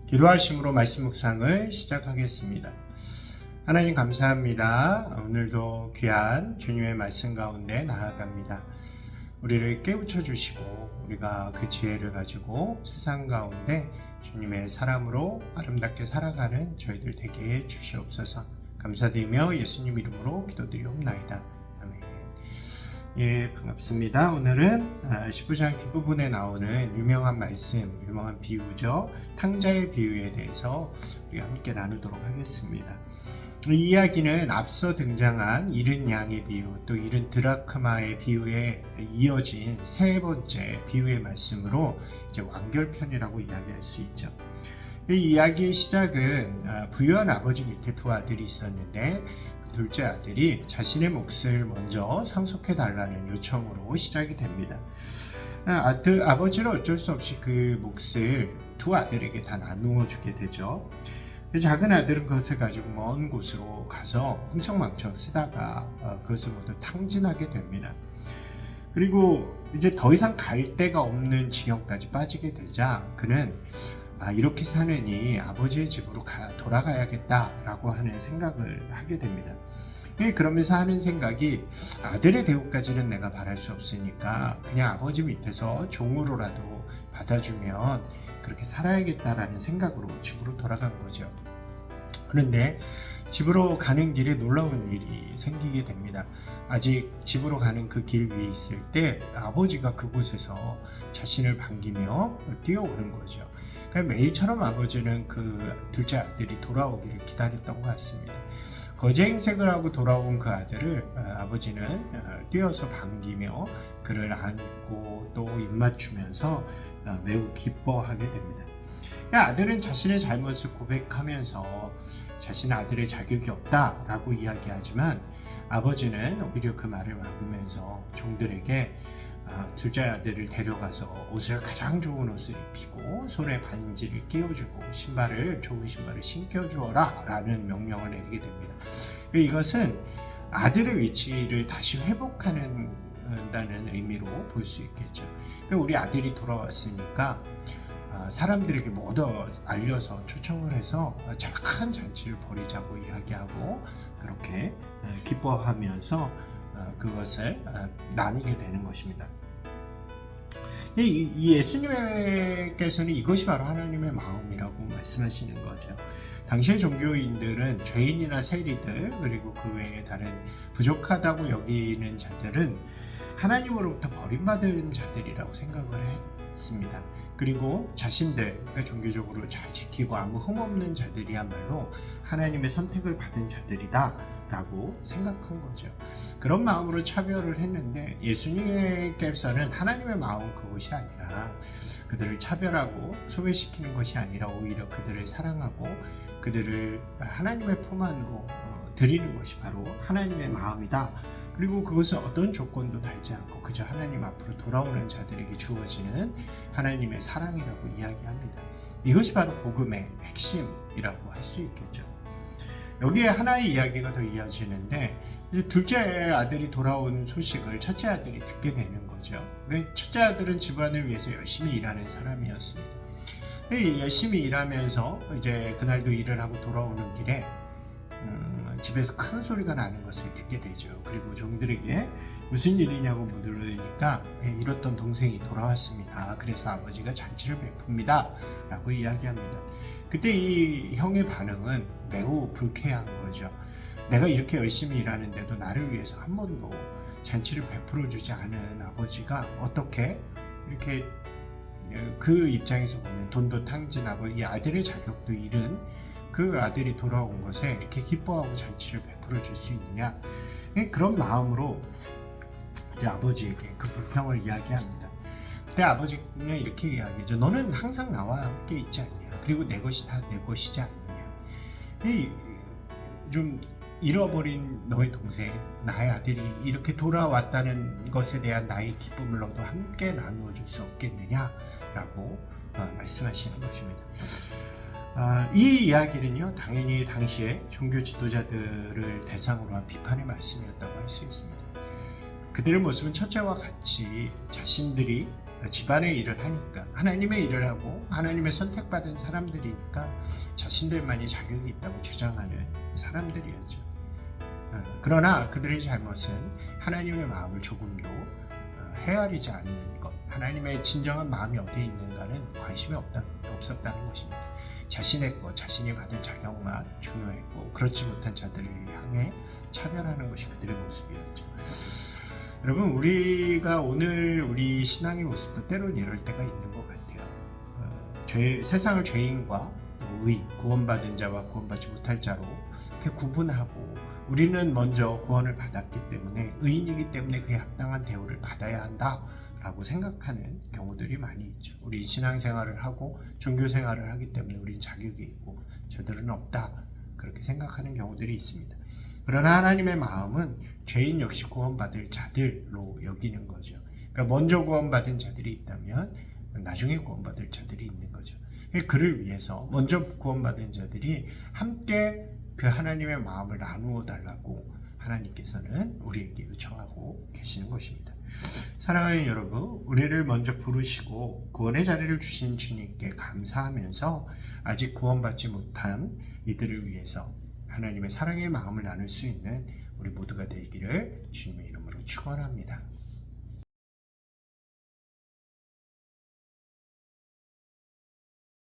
기도하심으로 말씀 묵상을 시작하겠습니다. 하나님 감사합니다. 오늘도 귀한 주님의 말씀 가운데 나아갑니다. 우리를 깨우쳐 주시고 우리가 그 지혜를 가지고 세상 가운데 주님의 사람으로 아름답게 살아가는 저희들 되게 해 주시옵소서. 감사드리며 예수님 이름으로 기도드리옵나이다. 아멘. 예, 반갑습니다. 오늘은 19장 뒷부분에 나오는 유명한 말씀, 유명한 비유죠. 탕자의 비유에 대해서 우리가 함께 나누도록 하겠습니다. 이 이야기는 앞서 등장한 잃은 양의 비유, 또 잃은 드라크마의 비유에 이어진 세 번째 비유의 말씀으로 이제 완결편이라고 이야기할 수 있죠. 이 이야기의 시작은 부유한 아버지 밑에 두 아들이 있었는데 둘째 아들이 자신의 몫을 먼저 상속해 달라는 요청으로 시작이 됩니다. 아버지는 어쩔 수 없이 그 몫을 두 아들에게 다 나누어 주게 되죠. 작은 아들은 그것을 가지고 먼 곳으로 가서 흥청망청 쓰다가 그것을 모두 탕진하게 됩니다. 그리고 이제 더 이상 갈 데가 없는 지경까지 빠지게 되자 그는 이렇게 사느니 아버지의 집으로 돌아가야겠다라고 하는 생각을 하게 됩니다. 그러면서 하는 생각이 아들의 대우까지는 내가 바랄 수 없으니까 그냥 아버지 밑에서 종으로라도 받아주면 그렇게 살아야겠다라는 생각으로 집으로 돌아간 거죠. 그런데 집으로 가는 길에 놀라운 일이 생기게 됩니다. 아직 집으로 가는 그 길 위에 있을 때 아버지가 그곳에서 자신을 반기며 뛰어오는 거죠. 그러니까 매일처럼 아버지는 그 둘째 아들이 돌아오기를 기다렸던 것 같습니다. 거제 행색을 하고 돌아온 그 아들을 아버지는 뛰어서 반기며 그를 안고 또 입맞추면서 매우 기뻐하게 됩니다. 아들은 자신의 잘못을 고백하면서 자신의 아들의 자격이 없다라고 이야기하지만 아버지는 오히려 그 말을 막으면서 종들에게 둘째 아들을 데려가서 옷을 가장 좋은 옷을 입히고 손에 반지를 끼워주고 좋은 신발을 신겨주어라 라는 명령을 내리게 됩니다. 이것은 아들의 위치를 다시 회복하는 의미로 볼 수 있겠죠. 우리 아들이 돌아왔으니까 사람들에게 모두 알려서 초청을 해서 큰 잔치를 벌이자고 이야기하고 그렇게 기뻐하면서 그것을 나누게 되는 것입니다. 이 예수님께서는 이것이 바로 하나님의 마음이라고 말씀하시는 거죠. 당시의 종교인들은 죄인이나 세리들 그리고 그 외에 다른 부족하다고 여기는 자들은 하나님으로부터 버림받은 자들이라고 생각을 했습니다. 그리고 자신들, 그러니까 종교적으로 잘 지키고 아무 흠없는 자들이야말로 하나님의 선택을 받은 자들이다 라고 생각한 거죠. 그런 마음으로 차별을 했는데 예수님께서는 하나님의 마음은 그것이 아니라 그들을 차별하고 소외시키는 것이 아니라 오히려 그들을 사랑하고 그들을 하나님의 품 안으로 드리는 것이 바로 하나님의 마음이다. 그리고 그것은 어떤 조건도 달지 않고 그저 하나님 앞으로 돌아오는 자들에게 주어지는 하나님의 사랑이라고 이야기합니다. 이것이 바로 복음의 핵심이라고 할 수 있겠죠. 여기에 하나의 이야기가 더 이어지는데 둘째 아들이 돌아온 소식을 첫째 아들이 듣게 되는 거죠. 첫째 아들은 집안을 위해서 열심히 일하는 사람이었습니다. 열심히 일하면서 이제 그날도 일을 하고 돌아오는 길에 집에서 큰 소리가 나는 것을 듣게 되죠. 그리고 종들에게 무슨 일이냐고 물으니까 잃었던 동생이 돌아왔습니다. 그래서 아버지가 잔치를 베풉니다 라고 이야기합니다. 그때 이 형의 반응은 매우 불쾌한 거죠. 내가 이렇게 열심히 일하는데도 나를 위해서 한 번도 잔치를 베풀어 주지 않은 아버지가 어떻게 이렇게 그 입장에서 보면 돈도 탕진하고 이 아들의 자격도 잃은 그 아들이 돌아온 것에 이렇게 기뻐하고 잔치를 베풀어 줄 수 있느냐, 그런 마음으로 이제 아버지에게 그 불평을 이야기합니다. 그때 아버지는 이렇게 이야기하죠. 너는 항상 나와 함께 있지 않냐, 그리고 내 것이 다 내 것이지 않느냐. 좀 잃어버린 너의 동생, 나의 아들이 이렇게 돌아왔다는 것에 대한 나의 기쁨을 너도 함께 나누어 줄 수 없겠느냐 라고 말씀하시는 것입니다. 이 이야기는요, 당연히 당시에 종교 지도자들을 대상으로 한 비판의 말씀이었다고 할 수 있습니다. 그들의 모습은 첫째와 같이 자신들이 집안의 일을 하니까 하나님의 일을 하고 하나님의 선택받은 사람들이니까 자신들만이 자격이 있다고 주장하는 사람들이었죠. 그러나 그들의 잘못은 하나님의 마음을 조금도 헤아리지 않는 것, 하나님의 진정한 마음이 어디에 있는가는 관심이 없었다는 것입니다. 자신의 것, 자신이 받은 자격만 중요했고 그렇지 못한 자들을 향해 차별하는 것이 그들의 모습이었죠. 여러분, 우리가 오늘 우리 신앙의 모습도 때로는 이럴 때가 있는 것 같아요. 세상을 죄인과 의, 구원받은 자와 구원받지 못할 자로 이렇게 구분하고 우리는 먼저 구원을 받았기 때문에 의인이기 때문에 그에 합당한 대우를 받아야 한다라고 생각하는 경우들이 많이 있죠. 우리 신앙생활을 하고 종교생활을 하기 때문에 우리는 자격이 있고 저들은 없다, 그렇게 생각하는 경우들이 있습니다. 그러나 하나님의 마음은 죄인 역시 구원받을 자들로 여기는 거죠. 그러니까 먼저 구원받은 자들이 있다면 나중에 구원받을 자들이 있는 거죠. 그를 위해서 먼저 구원받은 자들이 함께 그 하나님의 마음을 나누어 달라고 하나님께서는 우리에게 요청하고 계시는 것입니다. 사랑하는 여러분, 우리를 먼저 부르시고 구원의 자리를 주신 주님께 감사하면서 아직 구원받지 못한 이들을 위해서 하나님의 사랑의 마음을 나눌 수 있는 우리 모두가 되기를 주님의 이름으로 축원합니다.